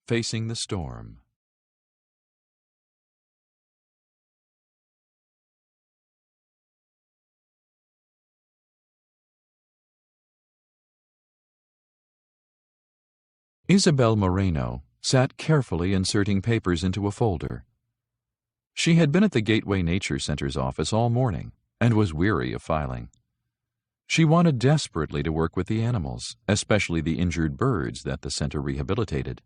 Facing the Storm. Isabel Moreno sat carefully inserting papers into a folder. She had been at the Gateway Nature Center's office all morning and was weary of filing. She wanted desperately to work with the animals, especially the injured birds that the center rehabilitated.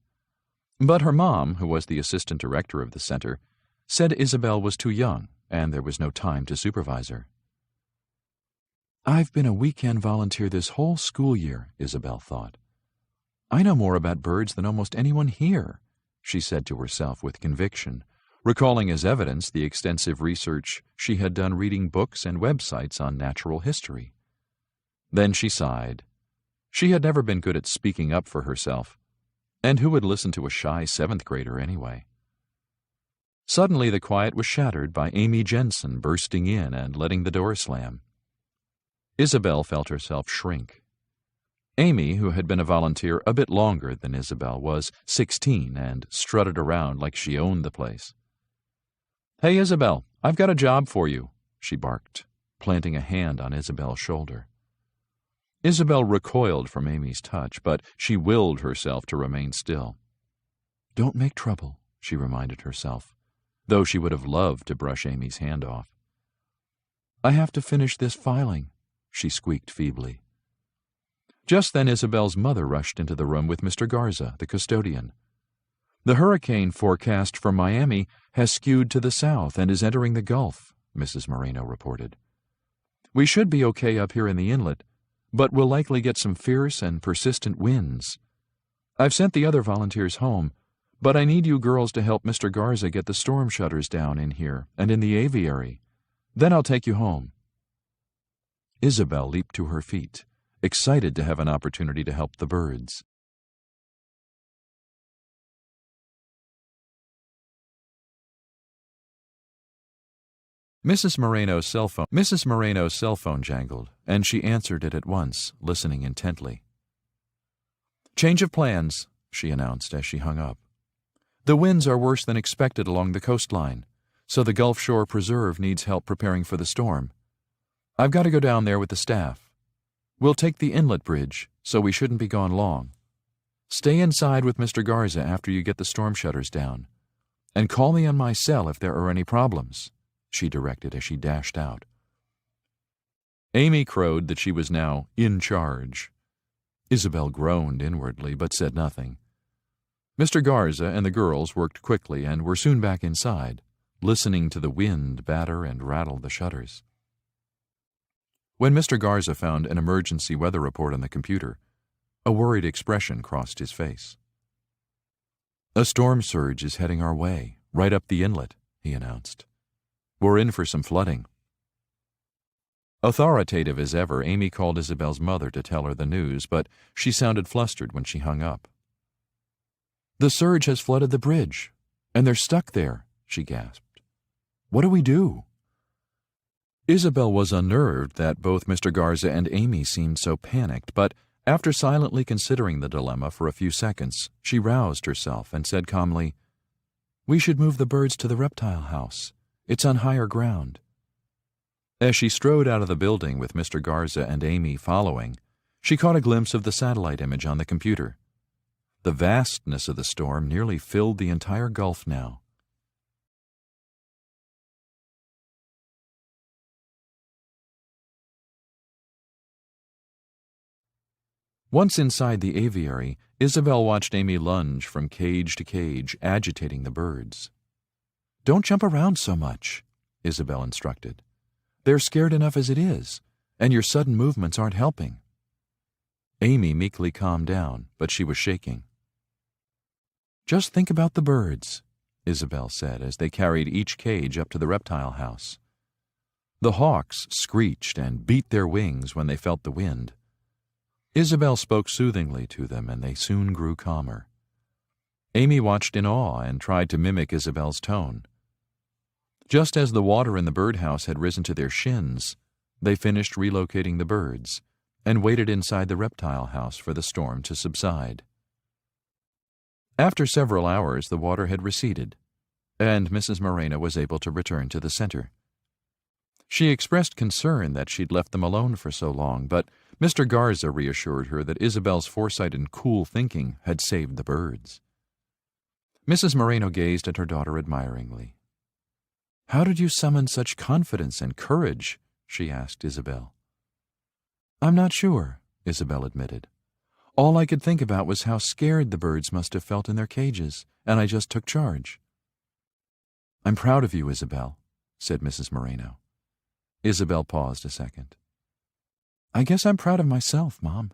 But her mom, who was the assistant director of the center, said Isabel was too young and there was no time to supervise her. "I've been a weekend volunteer this whole school year," Isabel thought. "I know more about birds than almost anyone here," she said to herself with conviction, recalling as evidence the extensive research she had done reading books and websites on natural history. Then she sighed. She had never been good at speaking up for herself, and who would listen to a shy seventh grader anyway? Suddenly the quiet was shattered by Amy Jensen bursting in and letting the door slam. Isabel felt herself shrink. Amy, who had been a volunteer a bit longer than Isabel, was 16 and strutted around like she owned the place. "Hey, Isabel, I've got a job for you," she barked, planting a hand on Isabel's shoulder. Isabel recoiled from Amy's touch, but she willed herself to remain still. "Don't make trouble," she reminded herself, though she would have loved to brush Amy's hand off. "I have to finish this filing," she squeaked feebly. Just then Isabel's mother rushed into the room with Mr. Garza, the custodian. "The hurricane forecast for Miami has skewed to the south and is entering the Gulf," Mrs. Moreno reported. "We should be okay up here in the inlet, but we'll likely get some fierce and persistent winds. I've sent the other volunteers home, but I need you girls to help Mr. Garza get the storm shutters down in here and in the aviary. Then I'll take you home." Isabel leaped to her feet, excited to have an opportunity to help the birds. Mrs. Moreno's cell phone jangled, and she answered it at once, listening intently. "Change of plans," she announced as she hung up. "The winds are worse than expected along the coastline, so the Gulf Shore Preserve needs help preparing for the storm. I've got to go down there with the staff. We'll take the inlet bridge, so we shouldn't be gone long. Stay inside with Mr. Garza after you get the storm shutters down, and call me on my cell if there are any problems," she directed as she dashed out. Amy crowed that she was now in charge. Isabel groaned inwardly, but said nothing. Mr. Garza and the girls worked quickly and were soon back inside, listening to the wind batter and rattle the shutters. When Mr. Garza found an emergency weather report on the computer, a worried expression crossed his face. "A storm surge is heading our way, right up the inlet," he announced. "We're in for some flooding." Authoritative as ever, Amy called Isabel's mother to tell her the news, but she sounded flustered when she hung up. "The surge has flooded the bridge, and they're stuck there," she gasped. "What do we do?" Isabel was unnerved that both Mr. Garza and Amy seemed so panicked, but after silently considering the dilemma for a few seconds, she roused herself and said calmly, "We should move the birds to the reptile house. It's on higher ground." As she strode out of the building with Mr. Garza and Amy following, she caught a glimpse of the satellite image on the computer. The vastness of the storm nearly filled the entire Gulf now. Once inside the aviary, Isabel watched Amy lunge from cage to cage, agitating the birds. "Don't jump around so much," Isabel instructed. "They're scared enough as it is, and your sudden movements aren't helping." Amy meekly calmed down, but she was shaking. "Just think about the birds," Isabel said as they carried each cage up to the reptile house. The hawks screeched and beat their wings when they felt the wind. Isabel spoke soothingly to them, and they soon grew calmer. Amy watched in awe and tried to mimic Isabel's tone. Just as the water in the birdhouse had risen to their shins, they finished relocating the birds and waited inside the reptile house for the storm to subside. After several hours, the water had receded, and Mrs. Moreno was able to return to the center. She expressed concern that she'd left them alone for so long, but Mr. Garza reassured her that Isabel's foresight and cool thinking had saved the birds. Mrs. Moreno gazed at her daughter admiringly. "How did you summon such confidence and courage?" she asked Isabel. "I'm not sure," Isabel admitted. "All I could think about was how scared the birds must have felt in their cages, and I just took charge." "I'm proud of you, Isabel," said Mrs. Moreno. Isabel paused a second. "I guess I'm proud of myself, Mom,"